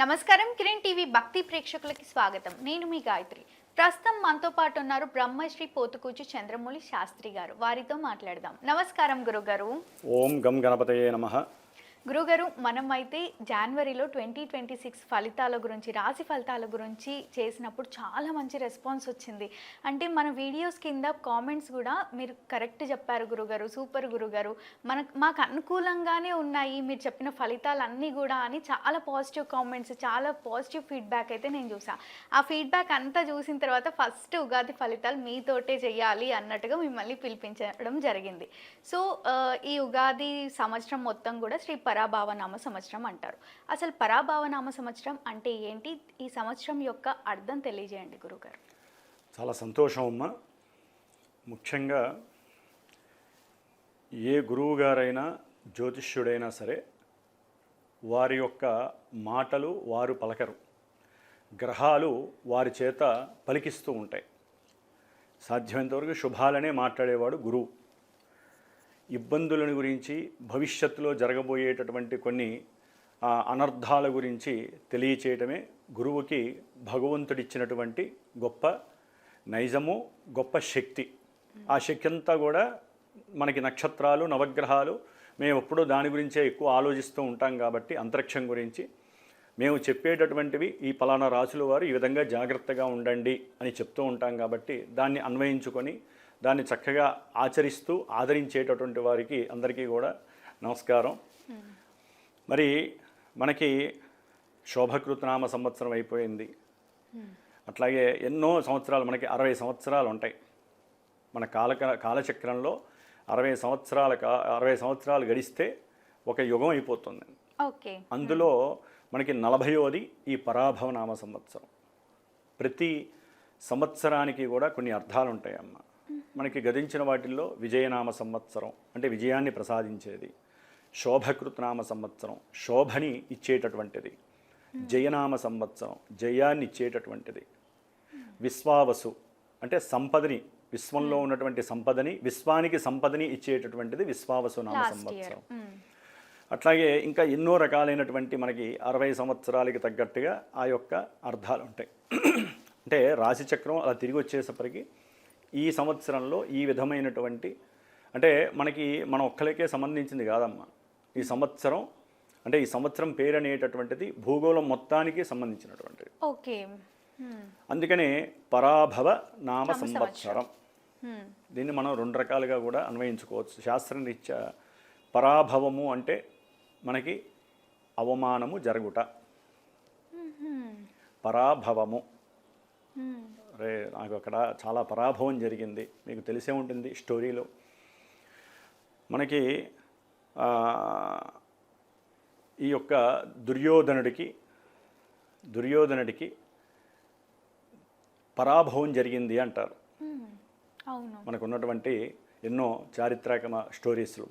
నమస్కారం కిరణ్ టీవీ భక్తి ప్రేక్షకులకి స్వాగతం. నేను మీ గాయత్రి. ప్రస్తుతం మనతో పాటు ఉన్నారు బ్రహ్మశ్రీ పోతుకూచి చంద్రమౌళి శాస్త్రి గారు. వారితో మాట్లాడదాం. నమస్కారం గురుగారు. ఓం గం గణపతయే నమః. గురుగారు, మనమైతే జనవరిలో 2026 ఫలితాల గురించి, రాశి ఫలితాల గురించి చేసినప్పుడు చాలా మంచి రెస్పాన్స్ వచ్చింది. అంటే మన వీడియోస్ కింద కామెంట్స్ కూడా మీరు కరెక్ట్ చెప్పారు గురుగారు, సూపర్ గురుగారు, మాకు అనుకూలంగానే ఉన్నాయి మీరు చెప్పిన ఫలితాలన్నీ కూడా అని చాలా పాజిటివ్ కామెంట్స్, చాలా పాజిటివ్ ఫీడ్బ్యాక్ అయితే నేను చూసాను. ఆ ఫీడ్బ్యాక్ అంతా చూసిన తర్వాత ఫస్ట్ ఉగాది ఫలితాలు మీతోటే చేయాలి అన్నట్టుగా మిమ్మల్ని పిలిపించడం జరిగింది. సో ఈ ఉగాది సంవత్సరం మొత్తం కూడా శ్రీ పరాభావనామ సంవత్సరం అంటారు. అసలు పరాభావనామ సంవత్సరం అంటే ఏంటి? ఈ సంవత్సరం యొక్క అర్థం తెలియజేయండి గురుగారు. చాలా సంతోషం అమ్మ. ముఖ్యంగా ఏ గురువు గారైనా జ్యోతిష్యుడైనా సరే వారి యొక్క మాటలు వారు పలకరు, గ్రహాలు వారి చేత పలికిస్తూ ఉంటాయి. సాధ్యమైనంతవరకు శుభాలనే మాట్లాడేవాడు గురువు. ఇబ్బందులను గురించి, భవిష్యత్తులో జరగబోయేటటువంటి కొన్ని అనర్థాల గురించి తెలియచేయటమే గురువుకి భగవంతుడిచ్చినటువంటి గొప్ప నైజము, గొప్ప శక్తి. ఆ శక్తి అంతా కూడా మనకి నక్షత్రాలు, నవగ్రహాలు, మేము ఎప్పుడూ దాని గురించే ఎక్కువ ఆలోచిస్తూ ఉంటాం కాబట్టి అంతరిక్షం గురించి మేము చెప్పేటటువంటివి ఈ పలానా రాశుల వారు ఈ విధంగా జాగ్రత్తగా ఉండండి అని చెప్తూ ఉంటాం కాబట్టి దాన్ని అన్వయించుకొని దాన్ని చక్కగా ఆచరిస్తూ ఆదరించేటటువంటి వారికి అందరికీ కూడా నమస్కారం. మరి మనకి శోభకృతనామ సంవత్సరం అయిపోయింది. అట్లాగే ఎన్నో సంవత్సరాలు, మనకి 60 సంవత్సరాలు ఉంటాయి. మన కాలచక్రంలో 60 సంవత్సరాలు గడిస్తే ఒక యుగం అయిపోతుంది. అందులో మనకి 40వది ఈ పరాభవనామ సంవత్సరం. ప్రతి సంవత్సరానికి కూడా కొన్ని అర్థాలు ఉంటాయమ్మ. మనకి గతించిన వాటిల్లో విజయనామ సంవత్సరం అంటే విజయాన్ని ప్రసాదించేది, శోభకృతనామ సంవత్సరం శోభని ఇచ్చేటటువంటిది, జయనామ సంవత్సరం జయాన్ని ఇచ్చేటటువంటిది, విశ్వావసు అంటే సంపదని, విశ్వంలో ఉన్నటువంటి సంపదని, విశ్వానికి సంపదని ఇచ్చేటటువంటిది విశ్వావసు నామ సంవత్సరం. అట్లాగే ఇంకా ఎన్నో రకాలైనటువంటి మనకి 60 సంవత్సరాలకి తగ్గట్టుగా ఆ యొక్క అర్థాలు ఉంటాయి. అంటే రాశిచక్రం అలా తిరిగి వచ్చేసరికి ఈ సంవత్సరంలో ఈ విధమైనటువంటి, అంటే మనకి మన ఒక్కరికే సంబంధించింది కాదమ్మా ఈ సంవత్సరం. అంటే ఈ సంవత్సరం పేరు అనేటటువంటిది భూగోళం మొత్తానికి సంబంధించినటువంటిది. ఓకే. అందుకనే పరాభవ నామ సంవత్సరం. దీన్ని మనం 2 రకాలుగా కూడా అన్వయించుకోవచ్చు. శాస్త్రరీత్యా పరాభవము అంటే మనకి అవమానము జరుగుట, పరాభవము అరే నాకు అక్కడ చాలా పరాభవం జరిగింది, మీకు తెలిసే ఉంటుంది స్టోరీలో. మనకి ఈ యొక్క దుర్యోధనుడికి పరాభవం జరిగింది అంటారు. మనకు ఉన్నటువంటి ఎన్నో చారిత్రక స్టోరీస్లు.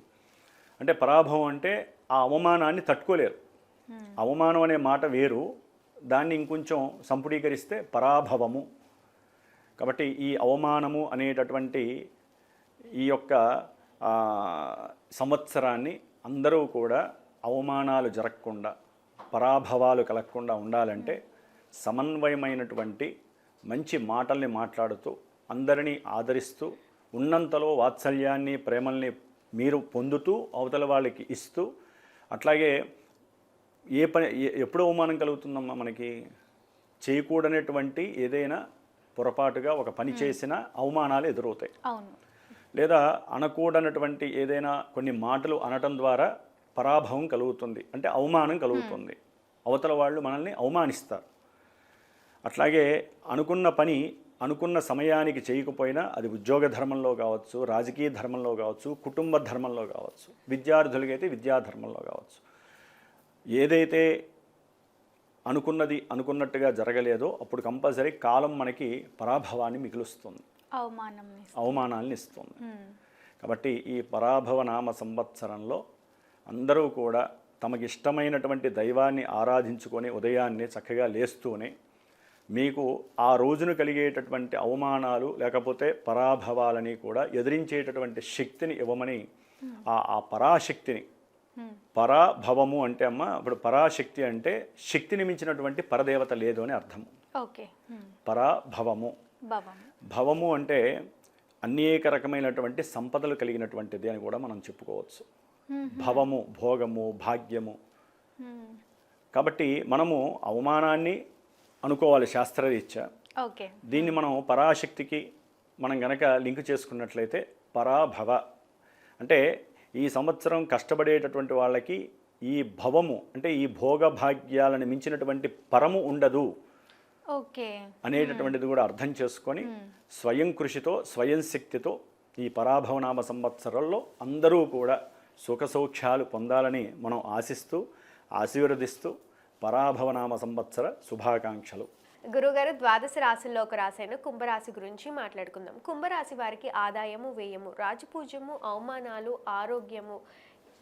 అంటే పరాభవం అంటే ఆ అవమానాన్ని తట్టుకోలేరు. అవమానం అనే మాట వేరు, దాన్ని ఇంకొంచెం సంపుడీకరిస్తే పరాభవము. కాబట్టి ఈ అవమానము అనేటటువంటి ఈ యొక్క సంవత్సరాన్ని అందరూ కూడా అవమానాలు జరగకుండా, పరాభవాలు కలగకుండా ఉండాలంటే సమన్వయమైనటువంటి మంచి మాటల్ని మాట్లాడుతూ అందరినీ ఆదరిస్తూ ఉన్నంతలో వాత్సల్యాన్ని, ప్రేమల్ని మీరు పొందుతూ అవతల వాళ్ళకి ఇస్తూ, అట్లాగే ఎప్పుడు అవమానం కలుగుతుందమ్మా మనకి? చేయకూడనటువంటి ఏదైనా పొరపాటుగా ఒక పని చేసినా అవమానాలు ఎదురవుతాయి. లేదా అనకూడనటువంటి ఏదైనా కొన్ని మాటలు అనటం ద్వారా పరాభవం కలుగుతుంది, అంటే అవమానం కలుగుతుంది. అవతల వాళ్ళు మనల్ని అవమానిస్తారు. అట్లాగే అనుకున్న పని అనుకున్న సమయానికి చేయకపోయినా అది ఉద్యోగ ధర్మంలో కావచ్చు, రాజకీయ ధర్మంలో కావచ్చు, కుటుంబ ధర్మంలో కావచ్చు, విద్యార్థులకైతే విద్యాధర్మంలో కావచ్చు, ఏదైతే అనుకున్నది అనుకున్నట్టుగా జరగలేదో అప్పుడు కంపల్సరీ కాలం మనకి పరాభవాన్ని మిగులుస్తుంది, అవమానాన్ని ఇస్తుంది. కాబట్టి ఈ పరాభవనామ సంవత్సరంలో అందరూ కూడా తమకిష్టమైనటువంటి దైవాన్ని ఆరాధించుకొని ఉదయాన్నే చక్కగా లేస్తూనే మీకు ఆ రోజును కలిగేటటువంటి అవమానాలు లేకపోతే పరాభవాలని కూడా ఎదిరించేటటువంటి శక్తిని ఇవ్వమని ఆ పరాశక్తిని పరాభవము అంటే అమ్మ ఇప్పుడు పరాశక్తి అంటే శక్తిని మించినటువంటి పరదేవత లేదు అని అర్థం. ఓకే. పరాభవము, భవం. భవము అంటే అనేక రకమైనటువంటి సంపదలు కలిగినటువంటిది అని కూడా మనం చెప్పుకోవచ్చు. భవము భోగము భాగ్యము. కాబట్టి మనము అవమానాన్ని అనుకోవాలి శాస్త్రరీత్యా. ఓకే. దీన్ని మనం పరాశక్తికి మనం గనక లింక్ చేసుకున్నట్లయితే పరాభవ అంటే ఈ సంవత్సరం కష్టపడేటటువంటి వాళ్ళకి ఈ భవము అంటే ఈ భోగ భాగ్యాలను మించినటువంటి పరము ఉండదు ఓకే అనేటటువంటిది కూడా అర్థం చేసుకొని స్వయం కృషితో స్వయం శక్తితో ఈ పరాభవనామ సంవత్సరంలో అందరూ కూడా సుఖ సౌఖ్యాలు పొందాలని మనం ఆశిస్తూ ఆశీర్వదిస్తూ పరాభవనామ సంవత్సర శుభాకాంక్షలు. గురుగారు, ద్వాదశ రాశుల్లో ఒక రాశైన కుంభరాశి గురించి మాట్లాడుకుందాం. కుంభరాశి వారికి ఆదాయము, వ్యయము, రాజపూజ్యము, అవమానాలు, ఆరోగ్యము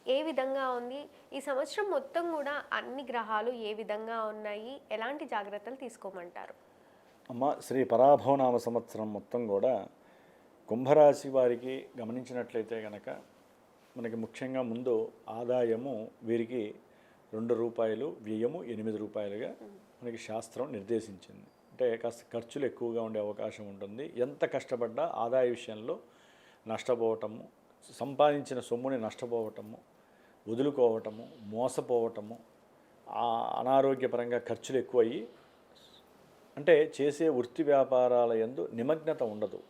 ఏ విధంగా ఉంది? ఈ సంవత్సరం మొత్తం కూడా అన్ని గ్రహాలు ఏ విధంగా ఉన్నాయి? ఎలాంటి జాగ్రత్తలు తీసుకోమంటారు? అమ్మ, శ్రీ పరాభవనామ సంవత్సరం మొత్తం కూడా కుంభరాశి వారికి గమనించినట్లయితే కనుక మనకి ముఖ్యంగా ముందు ఆదాయము వీరికి ₹2, వ్యయము ₹8గా మనకి శాస్త్రం నిర్దేశించింది. అంటే కాస్త ఖర్చులు ఎక్కువగా ఉండే అవకాశం ఉంటుంది. ఎంత కష్టపడ్డా ఆదాయ విషయంలో నష్టపోవటము, సంపాదించిన సొమ్ముని నష్టపోవటము, వదులుకోవటము, మోసపోవటము, అనారోగ్యపరంగా ఖర్చులు ఎక్కువయ్యి అంటే చేసే వృత్తి వ్యాపారాల యందు నిమగ్నత ఉండదు.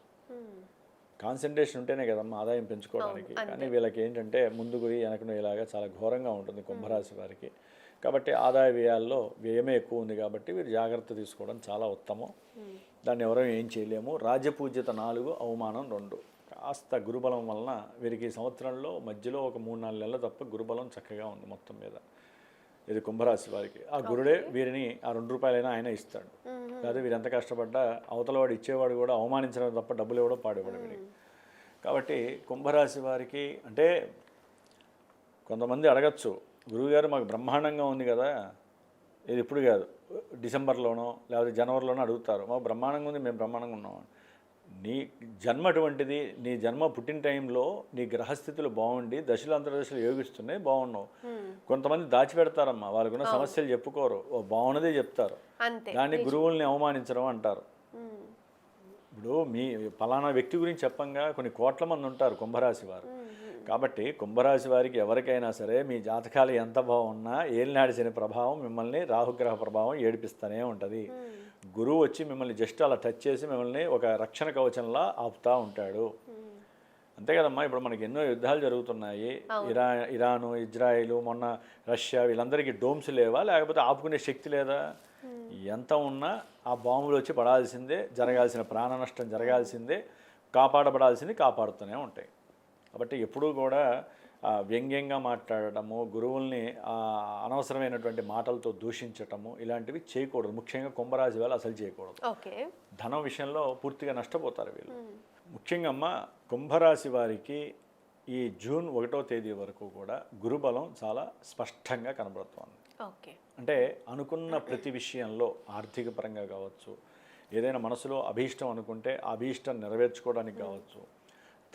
కాన్సన్ట్రేషన్ ఉంటేనే కదమ్మా ఆదాయం పెంచుకోవడానికి. కానీ వీళ్ళకి ఏంటంటే ముందు గురి వెనకను ఇలాగా చాలా ఘోరంగా ఉంటుంది కుంభరాశి వారికి. కాబట్టి ఆదాయ వ్యయాల్లో వ్యయమే ఎక్కువ ఉంది కాబట్టి వీరు జాగ్రత్త తీసుకోవడం చాలా ఉత్తమం. దాన్ని ఎవరూ ఏం చేయలేము. రాజ్యపూజ్యత 4, అవమానం 2. కాస్త గురుబలం వలన వీరికి ఈ సంవత్సరంలో మధ్యలో ఒక 3-4 నెలలు తప్ప గురుబలం చక్కగా ఉంది మొత్తం మీద. ఇది కుంభరాశి వారికి. ఆ గురుడే వీరిని ఆ ₹2 ఆయన ఇస్తాడు. లేదా వీరు ఎంత కష్టపడ్డా అవతల వాడు ఇచ్చేవాడు కూడా అవమానించడం తప్ప డబ్బులు ఇవ్వడం పాడేవాడు వీరికి. కాబట్టి కుంభరాశి వారికి అంటే కొంతమంది అడగచ్చు, గురువుగారు మాకు బ్రహ్మాండంగా ఉంది కదా, ఇది ఇప్పుడు కాదు డిసెంబర్లోనో లేకపోతే జనవరిలోనో అడుగుతారు, మాకు బ్రహ్మాండంగా ఉంది, మేము బ్రహ్మాండంగా ఉన్నాం. నీ జన్మ అటువంటిది. నీ జన్మ పుట్టిన టైంలో నీ గ్రహస్థితులు బాగుండి దశలు అంతర్దశలు యోగిస్తున్నాయి, బాగున్నావు. కొంతమంది దాచిపెడతారమ్మా, వాళ్ళకున్న సమస్యలు చెప్పుకోరు, ఓ బాగున్నదే చెప్తారు. దాన్ని గురువుల్ని అవమానించడం అంటారు. ఇప్పుడు మీ ఫలానా వ్యక్తి గురించి చెప్పంగా కొన్ని కోట్ల మంది ఉంటారు కుంభరాశి వారు. కాబట్టి కుంభరాశి వారికి ఎవరికైనా సరే మీ జాతకాలు ఎంత బాగున్నా ఏలినాడి శని ప్రభావం మిమ్మల్ని రాహుగ్రహ ప్రభావం ఏడిపిస్తూనే ఉంటుంది. గురువు వచ్చి మిమ్మల్ని జస్ట్ అలా టచ్ చేసి మిమ్మల్ని ఒక రక్షణ కవచంలా ఆపుతూ ఉంటాడు. అంతే కదమ్మా. ఇప్పుడు మనకి ఎన్నో యుద్ధాలు జరుగుతున్నాయి. ఇరాను, ఇజ్రాయిల్, మొన్న రష్యా, వీళ్ళందరికీ డోమ్స్ లేవా, లేకపోతే ఆపుకునే శక్తి లేదా? ఎంత ఉన్నా ఆ బాంబులు వచ్చి పడాల్సిందే, జరగాల్సిన ప్రాణ నష్టం జరగాల్సిందే, కాపాడబడాల్సింది కాపాడుతూనే ఉంటాయి. కాబట్టి ఎప్పుడూ కూడా వ్యంగ్యంగా మాట్లాడటము, గురువుల్ని అనవసరమైనటువంటి మాటలతో దూషించటము ఇలాంటివి చేయకూడదు. ముఖ్యంగా కుంభరాశి వాళ్ళు అసలు చేయకూడదు. ధనం విషయంలో పూర్తిగా నష్టపోతారు వీళ్ళు. ముఖ్యంగా అమ్మ కుంభరాశి వారికి ఈ జూన్ 1వ తేదీ వరకు కూడా గురుబలం చాలా స్పష్టంగా కనబడుతోంది. అంటే అనుకున్న ప్రతి విషయంలో ఆర్థిక పరంగా కావచ్చు, ఏదైనా మనసులో అభీష్టం అనుకుంటే ఆ అభీష్టం నెరవేర్చుకోవడానికి కావచ్చు,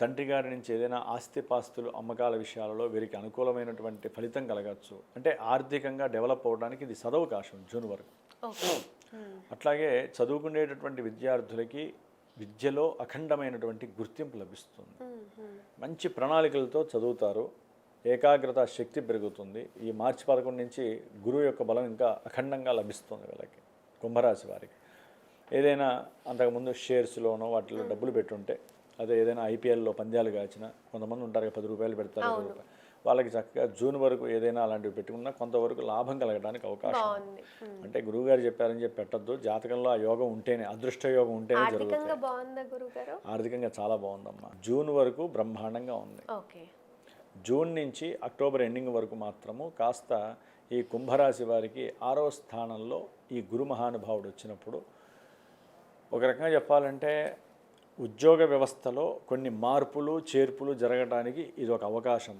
తండ్రి గారి నుంచి ఏదైనా ఆస్తిపాస్తులు అమ్మకాల విషయాలలో వీరికి అనుకూలమైనటువంటి ఫలితం కలగచ్చు. అంటే ఆర్థికంగా డెవలప్ అవ్వడానికి ఇది సదవకాశం జూన్ వరకు. అట్లాగే చదువుకునేటటువంటి విద్యార్థులకి విద్యలో అఖండమైనటువంటి గుర్తింపు లభిస్తుంది. మంచి ప్రణాళికలతో చదువుతారు, ఏకాగ్రత శక్తి పెరుగుతుంది. ఈ మార్చి 11 నుంచి గురువు యొక్క బలం ఇంకా అఖండంగా లభిస్తుంది వీళ్ళకి కుంభరాశి వారికి. ఏదైనా అంతకుముందు షేర్స్లోనో వాటిలో డబ్బులు పెట్టుంటే, అదే ఏదైనా ఐపీఎల్లో పంద్యాలు కాచిన కొంతమంది ఉంటారు, ₹10 పెడతారు, ₹20, వాళ్ళకి చక్కగా జూన్ వరకు ఏదైనా అలాంటివి పెట్టుకున్నా కొంతవరకు లాభం కలగడానికి అవకాశం ఉంది. అంటే గురువుగారు చెప్పారని చెప్పి పెట్టద్దు. జాతకంలో ఆ యోగం ఉంటేనే, అదృష్ట యోగం ఉంటేనే జరుగుతుంది. ఆర్థికంగా చాలా బాగుందమ్మా. జూన్ వరకు బ్రహ్మాండంగా ఉంది. జూన్ నుంచి అక్టోబర్ ఎండింగ్ వరకు మాత్రము కాస్త ఈ కుంభరాశి వారికి 6వ స్థానంలో ఈ గురు మహానుభావుడు వచ్చినప్పుడు ఒక రకంగా చెప్పాలంటే ఉద్యోగ వ్యవస్థలో కొన్ని మార్పులు చేర్పులు జరగడానికి ఇది ఒక అవకాశం.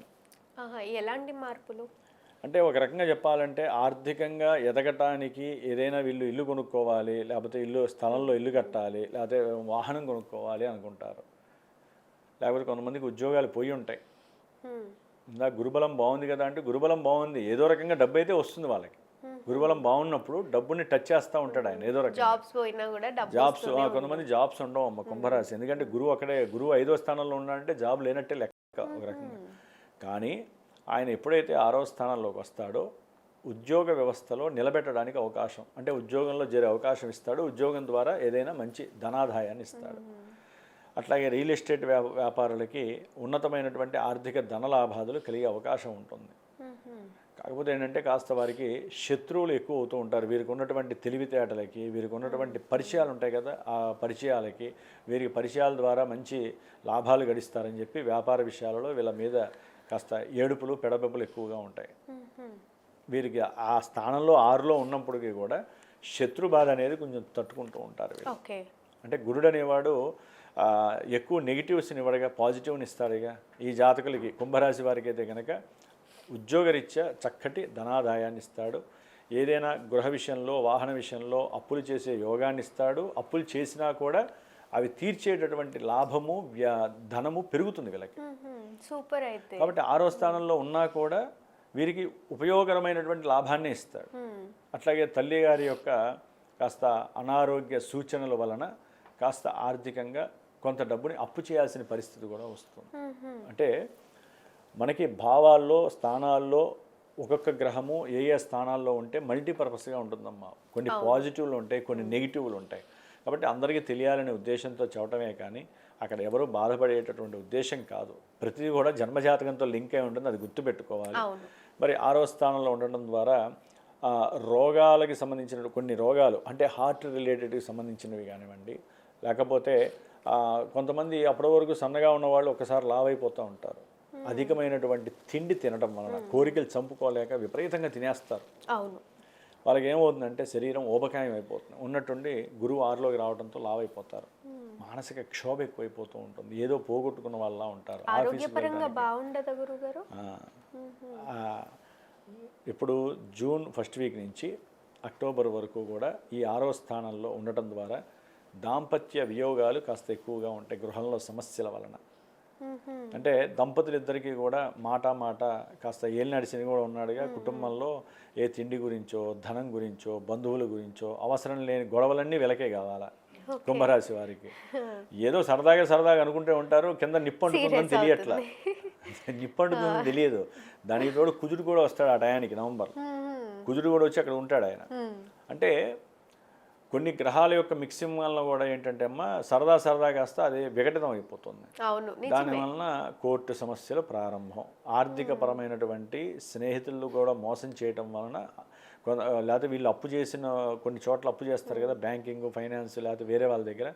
ఎలాంటి మార్పులు అంటే ఒక రకంగా చెప్పాలంటే ఆర్థికంగా ఎదగటానికి ఏదైనా వీళ్ళు ఇల్లు కొనుక్కోవాలి, లేకపోతే స్థలంలో ఇల్లు కట్టాలి, లేకపోతే వాహనం కొనుక్కోవాలి అనుకుంటారు. లేకపోతే కొంతమందికి ఉద్యోగాలు పోయి ఉంటాయి. ఇందాక గురుబలం బాగుంది కదా అంటే గురుబలం బాగుంది, ఏదో రకంగా డబ్బు అయితే వస్తుంది వాళ్ళకి. గురుబలం బాగున్నప్పుడు డబ్బుని టచ్ చేస్తూ ఉంటాడు ఆయన ఏదో రకంగా. జాబ్స్ పోయినా కూడా డబ్బు జాబ్స్ కొంతమంది జాబ్స్ ఉండవు అమ్మ కుంభరాశి, ఎందుకంటే గురువు అక్కడే, గురువు 5వ స్థానంలో ఉన్నాడంటే జాబ్ లేనట్టే లెక్క ఒక రకంగా. కానీ ఆయన ఎప్పుడైతే 6వ స్థానంలోకి వస్తాడో ఉద్యోగ వ్యవస్థలో నిలబెట్టడానికి అవకాశం, అంటే ఉద్యోగంలో చేరే అవకాశం ఇస్తాడు, ఉద్యోగం ద్వారా ఏదైనా మంచి ధనాదాయాన్ని ఇస్తాడు. అట్లాగే రియల్ ఎస్టేట్ వ్యాపారులకి ఉన్నతమైనటువంటి ఆర్థిక ధనలాభాదులు కలిగే అవకాశం ఉంటుంది. కాకపోతే ఏంటంటే కాస్త వారికి శత్రువులు ఎక్కువ అవుతూ ఉంటారు. వీరికి ఉన్నటువంటి తెలివితేటలకి, వీరికి ఉన్నటువంటి పరిచయాలు ఉంటాయి కదా, ఆ పరిచయాలకి, వీరికి పరిచయాల ద్వారా మంచి లాభాలు గడిస్తారని చెప్పి వ్యాపార విషయాలలో వీళ్ళ మీద కాస్త ఏడుపులు పెడబెప్పులు ఎక్కువగా ఉంటాయి. వీరికి ఆ స్థానంలో 6లో ఉన్నప్పటికీ కూడా శత్రు బాధ అనేది కొంచెం తట్టుకుంటూ ఉంటారు వీళ్ళు. అంటే గురుడు అనేవాడు ఎక్కువ నెగిటివ్స్ని ఇవ్వడుగా, పాజిటివ్ని ఇస్తాడుగా. ఈ జాతకులకి కుంభరాశి వారికి అయితే కనుక ఉద్యోగరీత్యా చక్కటి ధనాదాయాన్ని ఇస్తాడు. ఏదైనా గృహ విషయంలో, వాహన విషయంలో అప్పులు చేసే యోగాన్ని ఇస్తాడు. అప్పులు చేసినా కూడా అవి తీర్చేటటువంటి లాభము, ధనము పెరుగుతుంది వీళ్ళకి. సూపర్. అయితే కాబట్టి 6వ స్థానంలో ఉన్నా కూడా వీరికి ఉపయోగకరమైనటువంటి లాభాన్ని ఇస్తాడు. అట్లాగే తల్లి గారి యొక్క కాస్త అనారోగ్య సూచనల వలన కాస్త ఆర్థికంగా కొంత డబ్బుని అప్పు చేయాల్సిన పరిస్థితి కూడా వస్తుంది. అంటే మనకి భావాల్లో, స్థానాల్లో ఒక్కొక్క గ్రహము ఏ ఏ స్థానాల్లో ఉంటే మల్టీపర్పస్గా ఉంటుందమ్మా. కొన్ని పాజిటివ్లు ఉంటాయి, కొన్ని నెగిటివ్లు ఉంటాయి. కాబట్టి అందరికీ తెలియాలనే ఉద్దేశంతో చెప్పటమే కానీ అక్కడ ఎవరు బాధపడేటటువంటి ఉద్దేశం కాదు. ప్రతిదీ కూడా జన్మజాతకంతో లింక్ అయి ఉంటుంది, అది గుర్తుపెట్టుకోవాలి. మరి 6వ స్థానంలో ఉండడం ద్వారా రోగాలకి సంబంధించిన కొన్ని రోగాలు, అంటే హార్ట్ రిలేటెడ్కి సంబంధించినవి కానివ్వండి, లేకపోతే కొంతమంది అప్పటి వరకు సన్నగా ఉన్నవాళ్ళు ఒకసారి లావ్ అయిపోతూ ఉంటారు. అధికమైనటువంటి తిండి తినడం వలన కోరికలు చంపుకోలేక విపరీతంగా తినేస్తారు. అవును, వాళ్ళకి ఏమవుతుందంటే శరీరం ఊబకాయం అయిపోతుంది. ఉన్నట్టుండి గురువు 6లోకి రావడంతో లావ్ అయిపోతారు. మానసిక క్షోభ ఎక్కువైపోతూ ఉంటుంది, ఏదో పోగొట్టుకున్న వాళ్ళ ఉంటారు. ఆరోగ్యపరంగా బాగుండదా గురుగారు? ఇప్పుడు జూన్ ఫస్ట్ వీక్ నుంచి అక్టోబర్ వరకు కూడా ఈ 6వ స్థానంలో ఉండటం ద్వారా దాంపత్య వియోగాలు కాస్త ఎక్కువగా ఉంటాయి గృహంలో సమస్యల వలన. అంటే దంపతులిద్దరికీ కూడా మాట కాస్త ఏలినాడిసిన కూడా ఉన్నాడుగా. కుటుంబంలో ఏ తిండి గురించో, ధనం గురించో, బంధువుల గురించో అవసరం లేని గొడవలన్నీ వెలకే కావాలా కుంభరాశి వారికి. ఏదో సరదాగా అనుకుంటే ఉంటారు, కింద నిప్పంటుకుందని తెలియట్లా, నిప్పంటుకుందని తెలియదు. దానికి తోడు కుజుడు కూడా వస్తాడు ఆ టయానికి, నవంబర్ కుజుడు కూడా వచ్చి అక్కడ ఉంటాడు ఆయన. అంటే కొన్ని గ్రహాల యొక్క మిక్సింగ్ వలన కూడా ఏంటంటే అమ్మ సరదా కాస్త అది విఘటితం అయిపోతుంది. దానివలన కోర్టు సమస్యలు ప్రారంభం, ఆర్థిక పరమైనటువంటి స్నేహితులు కూడా మోసం చేయటం వలన, లేకపోతే వీళ్ళు అప్పు చేసిన కొన్ని చోట్ల అప్పు చేస్తారు కదా, బ్యాంకింగ్, ఫైనాన్స్, లేకపోతే వేరే వాళ్ళ దగ్గర,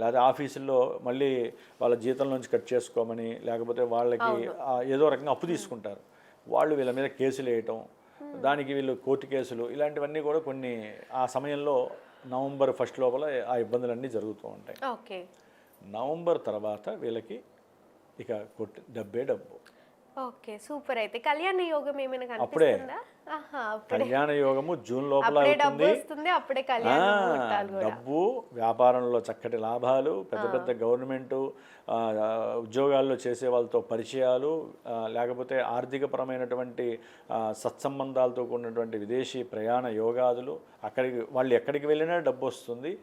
లేకపోతే ఆఫీసుల్లో మళ్ళీ వాళ్ళ జీతం నుంచి కట్ చేసుకోమని, లేకపోతే వాళ్ళకి ఏదో రకంగా అప్పు తీసుకుంటారు. వాళ్ళు వీళ్ళ మీద కేసులు వేయటం, దానికి వీళ్ళు కోర్టు కేసులు, ఇలాంటివన్నీ కూడా కొన్ని ఆ సమయంలో నవంబర్ ఫస్ట్ లోపల ఆ ఇబ్బందులన్నీ జరుగుతూ ఉంటాయి. నవంబర్ తర్వాత వీళ్ళకి ఇక డబ్బే డబ్బు. Okay, super. అయితే కళ్యాణ యోగం ఏమైనా అప్పుడే కనిపిస్తుందా? కళ్యాణ యోగము జూన్ లోపల డబ్బు, వ్యాపారంలో చక్కటి లాభాలు, పెద్ద గవర్నమెంట్ ఉద్యోగాల్లో చేసే వాళ్ళతో పరిచయాలు, లేకపోతే ఆర్థిక పరమైనటువంటి సత్సంబంధాలతో కూడినటువంటి విదేశీ ప్రయాణ యోగాదులు. వాళ్ళు ఎక్కడికి వెళ్ళినా డబ్బు వస్తుంది,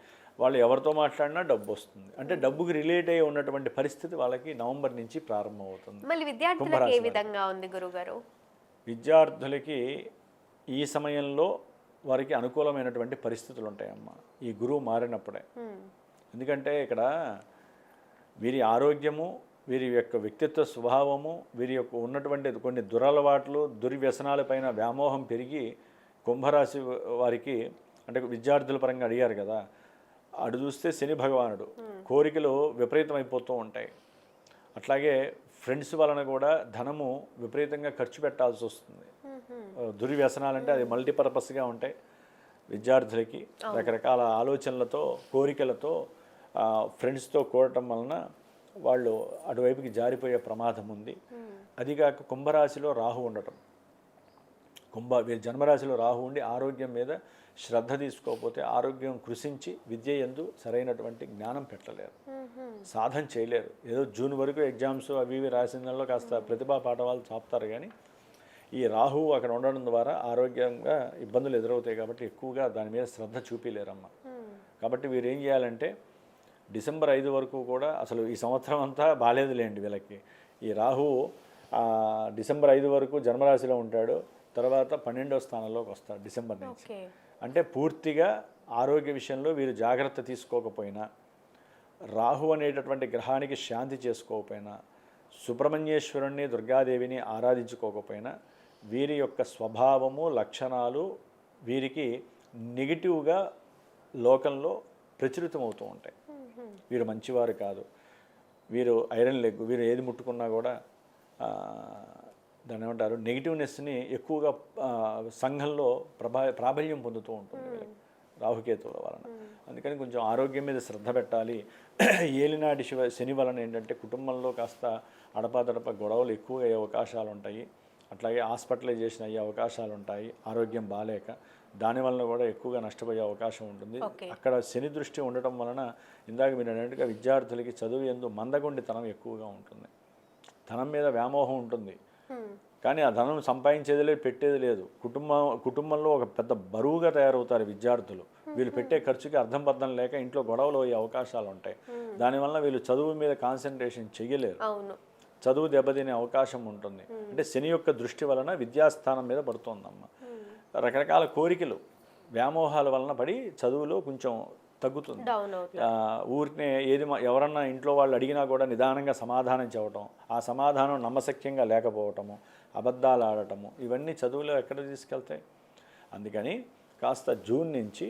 వాళ్ళు ఎవరితో మాట్లాడినా డబ్బు వస్తుంది. అంటే డబ్బుకి రిలేట్ అయ్యి ఉన్నటువంటి పరిస్థితి వాళ్ళకి నవంబర్ నుంచి ప్రారంభమవుతుంది. మళ్ళీ విద్యార్థులకు ఏ విధంగా ఉంది గురుగారు? విద్యార్థులకి ఈ సమయంలో వారికి అనుకూలమైనటువంటి పరిస్థితులు ఉంటాయమ్మా ఈ గురువు మారినప్పుడే. ఎందుకంటే ఇక్కడ వీరి ఆరోగ్యము, వీరి యొక్క వ్యక్తిత్వ స్వభావము, వీరి యొక్క ఉన్నటువంటి కొన్ని దురలవాట్లు, దుర్వ్యసనాలపైన వ్యామోహం పెరిగి కుంభరాశి వారికి, అంటే విద్యార్థుల పరంగా అడిగారు కదా, అటు చూస్తే శని భగవానుడు కోరికలు విపరీతమైపోతూ ఉంటాయి. అట్లాగే ఫ్రెండ్స్ వలన కూడా ధనము విపరీతంగా ఖర్చు పెట్టాల్సి వస్తుంది. దుర్వ్యసనాలంటే అది మల్టీపర్పస్గా ఉంటాయి. విద్యార్థులకి రకరకాల ఆలోచనలతో, కోరికలతో ఫ్రెండ్స్తో కూడటం వలన వాళ్ళు అటువైపుకి జారిపోయే ప్రమాదం ఉంది. అదిగాక కుంభరాశిలో రాహు ఉండటం, వీరి జన్మరాశిలో రాహు ఉండి ఆరోగ్యం మీద శ్రద్ధ తీసుకోకపోతే ఆరోగ్యం కృషించి విద్య యందు సరైనటువంటి జ్ఞానం పెట్టలేరు, సాధన చేయలేరు. ఏదో జూన్ వరకు ఎగ్జామ్స్ అవి ఇవి రాసిన నెలలో కాస్త ప్రతిభా పాఠవాలు చాపుతారు, కానీ ఈ రాహు అక్కడ ఉండడం ద్వారా ఆరోగ్యంగా ఇబ్బందులు ఎదురవుతాయి కాబట్టి ఎక్కువగా దాని మీద శ్రద్ధ చూపిలేరమ్మా. కాబట్టి వీరు ఏం చేయాలంటే డిసెంబర్ 5 వరకు కూడా అసలు ఈ సంవత్సరం అంతా బాగాలేదులేండి వీళ్ళకి. ఈ రాహు డిసెంబర్ 5 వరకు జన్మరాశిలో ఉంటాడు, తర్వాత 12వ స్థానంలోకి వస్తాడు డిసెంబర్ నుంచి. అంటే పూర్తిగా ఆరోగ్య విషయంలో వీరు జాగ్రత్త తీసుకోకపోయినా, రాహు అనేటటువంటి గ్రహానికి శాంతి చేసుకోకపోయినా, సుబ్రహ్మణ్యేశ్వరుణ్ణి దుర్గాదేవిని ఆరాధించుకోకపోయినా వీరి యొక్క స్వభావము లక్షణాలు వీరికి నెగిటివ్గా లోకంలో ప్రచురితమవుతూ ఉంటాయి. వీరు మంచివారు కాదు, వీరు ఐరన్ లెగ్, వీరు ఏది ముట్టుకున్నా కూడా దాన్ని ఏమంటారు నెగిటివ్నెస్ని ఎక్కువగా సంఘంలో ప్రాబల్యం పొందుతూ ఉంటుంది రాహుకేతువుల వలన. అందుకని కొంచెం ఆరోగ్యం మీద శ్రద్ధ పెట్టాలి. ఏలినాటి శని వలన ఏంటంటే కుటుంబంలో కాస్త అడపాదడప గొడవలు ఎక్కువ అయ్యే అవకాశాలు ఉంటాయి, అట్లాగే హాస్పిటలైజేషన్ అయ్యే అవకాశాలు ఉంటాయి. ఆరోగ్యం బాగాలేక దానివల్ల కూడా ఎక్కువగా నష్టపోయే అవకాశం ఉంటుంది. అక్కడ శని దృష్టి ఉండటం వలన ఇందాక మీరు అన్నట్టుగా విద్యార్థులకి చదువు యందు మందగొండితనం ఎక్కువగా ఉంటుంది, ధనం మీద వ్యామోహం ఉంటుంది, కానీ ఆ ధనం సంపాదించేది లేదు, పెట్టేది లేదు. కుటుంబంలో ఒక పెద్ద బరువుగా తయారవుతారు విద్యార్థులు. వీళ్ళు పెట్టే ఖర్చుకి అర్థం పర్థం లేక ఇంట్లో గొడవలు అయ్యే అవకాశాలు ఉంటాయి. దానివల్ల వీళ్ళు చదువు మీద కాన్సన్ట్రేషన్ చెయ్యలేరు, చదువు దెబ్బతినే అవకాశం ఉంటుంది. అంటే శని యొక్క దృష్టి వలన విద్యాస్థానం మీద పడుతుందమ్మ. రకరకాల కోరికలు వ్యామోహాల వలన పడి చదువులో కొంచెం తగ్గుతుంది. ఊరినే ఎవరన్నా ఇంట్లో వాళ్ళు అడిగినా కూడా నిదానంగా సమాధానం చెప్పటం, ఆ సమాధానం నమ్మశక్యంగా లేకపోవటము, అబద్ధాలు ఆడటము, ఇవన్నీ చదువులో ఎక్కడ తీసుకెళ్తాయి. అందుకని కాస్త జూన్ నుంచి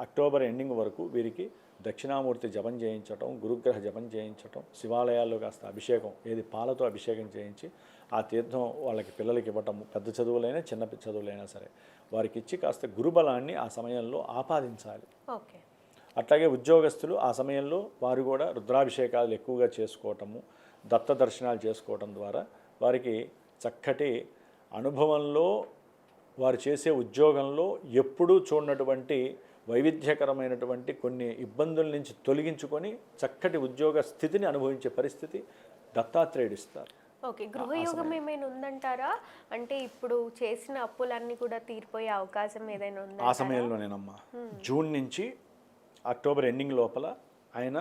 అక్టోబర్ ఎండింగ్ వరకు వీరికి దక్షిణామూర్తి జపం చేయించటం, గురుగ్రహ జపం చేయించటం, శివాలయాల్లో కాస్త అభిషేకం, ఏది పాలతో అభిషేకం చేయించి ఆ తీర్థం వాళ్ళకి పిల్లలకి ఇవ్వటము, పెద్ద చదువులైనా చిన్న చదువులైనా సరే వారికి ఇచ్చి కాస్త గురుబలాన్ని ఆ సమయంలో ఆపాదించాలి. అట్లాగే ఉద్యోగస్తులు ఆ సమయంలో వారు కూడా రుద్రాభిషేకాలు ఎక్కువగా చేసుకోవటము, దత్త దర్శనాలు చేసుకోవటం ద్వారా వారికి చక్కటి అనుభవంలో వారు చేసే ఉద్యోగంలో ఎప్పుడూ చూడనటువంటి వైవిధ్యకరమైనటువంటి కొన్ని ఇబ్బందుల నుంచి తొలగించుకొని చక్కటి ఉద్యోగ స్థితిని అనుభవించే పరిస్థితి దత్తాత్రేయుడు ఇస్తారు. ఓకే, గృహయోగం ఏమైనా ఉందంటారా? అంటే ఇప్పుడు చేసిన అప్పులన్నీ కూడా తీరిపోయే అవకాశం ఏదైనా ఉందా ఆ సమయంలోనేనమ్మా? జూన్ నుంచి అక్టోబర్ ఎండింగ్ లోపల ఆయన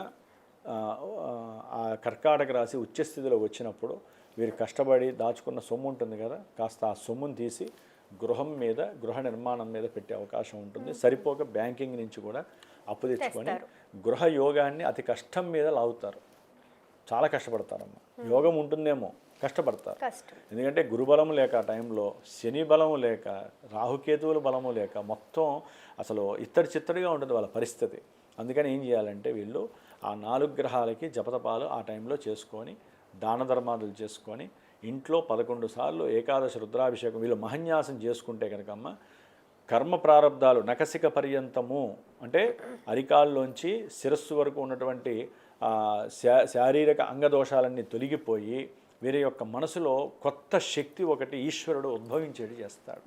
ఆ కర్కాటక రాశి ఉచ్చస్థితిలో వచ్చినప్పుడు వీరు కష్టపడి దాచుకున్న సొమ్ము ఉంటుంది కదా, కాస్త ఆ సొమ్మును తీసి గృహం మీద, గృహ నిర్మాణం మీద పెట్టే అవకాశం ఉంటుంది. సరిపోక బ్యాంకింగ్ నుంచి కూడా అప్పు తెచ్చుకొని గృహ యోగాన్ని అతి కష్టం మీద లాగుతారు. చాలా కష్టపడతారమ్మా. యోగం ఉంటుందేమో, కష్టపడతారు. ఎందుకంటే గురుబలము లేక ఆ టైంలో, శని బలము లేక, రాహుకేతువుల బలము లేక మొత్తం అసలు ఇత్తడి చిత్తడిగా ఉంటుంది వాళ్ళ పరిస్థితి. అందుకని ఏం చేయాలంటే వీళ్ళు ఆ 4 గ్రహాలకి జపతపాలు ఆ టైంలో చేసుకొని, దాన ధర్మాదులు చేసుకొని, ఇంట్లో 11 సార్లు ఏకాదశి రుద్రాభిషేకం వీళ్ళు మహన్యాసం చేసుకుంటే కనుకమ్మ కర్మ ప్రారంధాలు నకసిక పర్యంతము, అంటే అరికాల్లోంచి శిరస్సు వరకు ఉన్నటువంటి శారీరక అంగదోషాలన్నీ తొలగిపోయి వీరి యొక్క మనసులో కొత్త శక్తి ఒకటి ఈశ్వరుడు ఉద్భవించేది చేస్తాడు.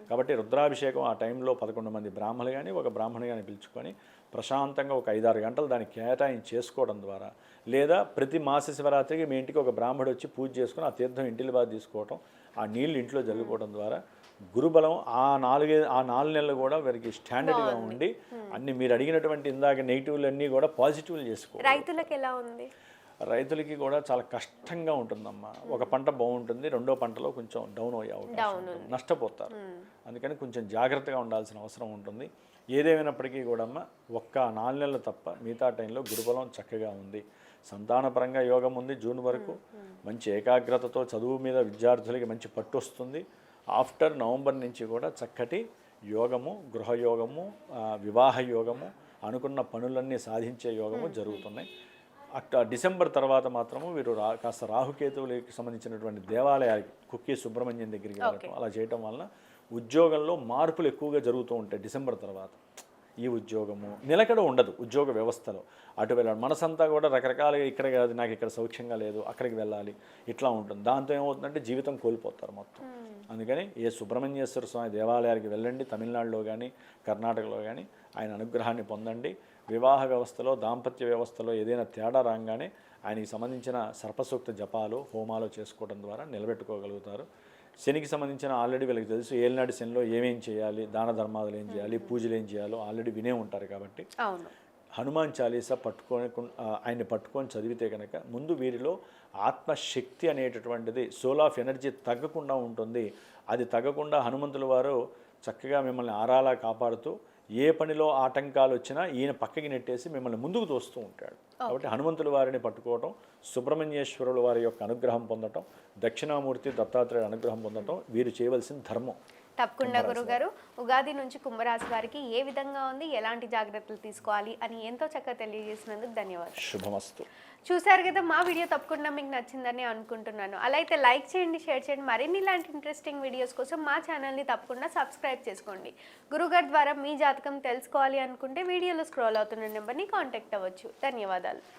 కాబట్టి రుద్రాభిషేకం ఆ టైంలో 11 మంది బ్రాహ్మణులు కానీ ఒక బ్రాహ్మణి కానీ పిలుచుకొని ప్రశాంతంగా ఒక 5-6 గంటలు దాన్ని కేటాయించి చేసుకోవడం ద్వారా, లేదా ప్రతి మాస శివరాత్రికి మీ ఇంటికి ఒక బ్రాహ్మడు వచ్చి పూజ చేసుకుని ఆ తీర్థం ఇంటిలో బాగా తీసుకోవటం, ఆ నీళ్ళు ఇంట్లో జల్లుకోవడం ద్వారా గురుబలం ఆ 4 నెలలు కూడా వీరికి స్టాండర్డ్గా ఉండి అన్ని మీరు అడిగినటువంటి ఇందాక నెగిటివ్లు అన్నీ కూడా పాజిటివ్లు చేసుకోవాలి. రైతులకు ఎలా ఉంది? రైతులకి కూడా చాలా కష్టంగా ఉంటుందమ్మా. ఒక పంట బాగుంటుంది, రెండో పంటలో కొంచెం డౌన్ అయ్యే అవకాశం ఉంటుంది, నష్టపోతారు. అందుకని కొంచెం జాగ్రత్తగా ఉండాల్సిన అవసరం ఉంటుంది. ఏదేమైనప్పటికీ కూడా ఒక్క 4 నెలలు తప్ప మిగతా టైంలో గురుబలం చక్కగా ఉంది. సంతానపరంగా యోగం ఉంది. జూన్ వరకు మంచి ఏకాగ్రతతో చదువు మీద విద్యార్థులకి మంచి పట్టు వస్తుంది. ఆఫ్టర్ నవంబర్ నుంచి కూడా చక్కటి యోగము, గృహయోగము, వివాహ యోగము, అనుకున్న పనులన్నీ సాధించే యోగము జరుగుతున్నాయి. డిసెంబర్ తర్వాత మాత్రము వీరు కాస్త రాహుకేతువులకి సంబంధించినటువంటి దేవాలయాలకి, కుక్కి సుబ్రహ్మణ్యం దగ్గరికి వెళ్ళటం, అలా చేయటం వలన ఉద్యోగంలో మార్పులు ఎక్కువగా జరుగుతూ ఉంటాయి డిసెంబర్ తర్వాత. ఈ ఉద్యోగము నిలకడ ఉండదు ఉద్యోగ వ్యవస్థలో. అటు వెళ్ళాలి మనసంతా కూడా రకరకాలుగా ఇక్కడ కాదు నాకు ఇక్కడ సౌఖ్యంగా లేదు అక్కడికి వెళ్ళాలి ఇట్లా ఉంటుంది. దాంతో ఏమవుతుందంటే జీవితం కోల్పోతారు మొత్తం. అందుకని ఏ సుబ్రహ్మణ్యేశ్వర స్వామి దేవాలయానికి వెళ్ళండి, తమిళనాడులో కానీ కర్ణాటకలో కానీ ఆయన అనుగ్రహాన్ని పొందండి. వివాహ వ్యవస్థలో దాంపత్య వ్యవస్థలో ఏదైనా తేడా రాగానే ఆయనకి సంబంధించిన సర్పసూక్త జపాలు హోమాలు చేసుకోవడం ద్వారా నిలబెట్టుకోగలుగుతారు. శనికి సంబంధించిన ఆల్రెడీ వీళ్ళకి తెలుసు ఏలినాటి శనిలో ఏమేం చేయాలి, దాన ధర్మాలు ఏం చేయాలి, పూజలు ఏం చేయాలో ఆల్రెడీ వినే ఉంటారు. కాబట్టి అవును, హనుమాన్ చాలీసా ఆయన్ని పట్టుకొని చదివితే కనుక ముందు వీరిలో ఆత్మశక్తి అనేటటువంటిది సోల్ ఆఫ్ ఎనర్జీ తగ్గకుండా ఉంటుంది. అది తగ్గకుండా హనుమంతుల వారు చక్కగా మిమ్మల్ని ఆరాలా కాపాడుతూ ఏ పనిలో ఆటంకాలు వచ్చినా ఈయన పక్కకి నెట్టేసి మిమ్మల్ని ముందుకు తోస్తూ ఉంటాడు. కాబట్టి హనుమంతుల వారిని పట్టుకోవటం, సుబ్రహ్మణ్యేశ్వరుల వారి యొక్క అనుగ్రహం పొందటం, దక్షిణామూర్తి దత్తాత్రేయుడు అనుగ్రహం పొందటం వీరు చేయవలసిన ధర్మం. తప్పకుండా గురుగారు. ఉగాది నుంచి కుంభరాశి వారికి ఏ విధంగా ఉంది, ఎలాంటి జాగ్రత్తలు తీసుకోవాలి అని ఎంతో చక్కగా తెలియజేసినందుకు ధన్యవాదాలు. శుభమస్తు. చూసారు కదా, మా వీడియో తప్పకుండా మీకు నచ్చిందని అనుకుంటున్నాను. అలా అయితే లైక్ చేయండి, షేర్ చేయండి. మరిన్ని ఇలాంటి ఇంట్రెస్టింగ్ వీడియోస్ కోసం మా ఛానల్ని తప్పకుండా సబ్స్క్రైబ్ చేసుకోండి. గురుగారి ద్వారా మీ జాతకం తెలుసుకోవాలి అనుకుంటే వీడియోలో స్క్రోల్ అవుతున్న నెంబర్ని కాంటాక్ట్ అవ్వచ్చు. ధన్యవాదాలు.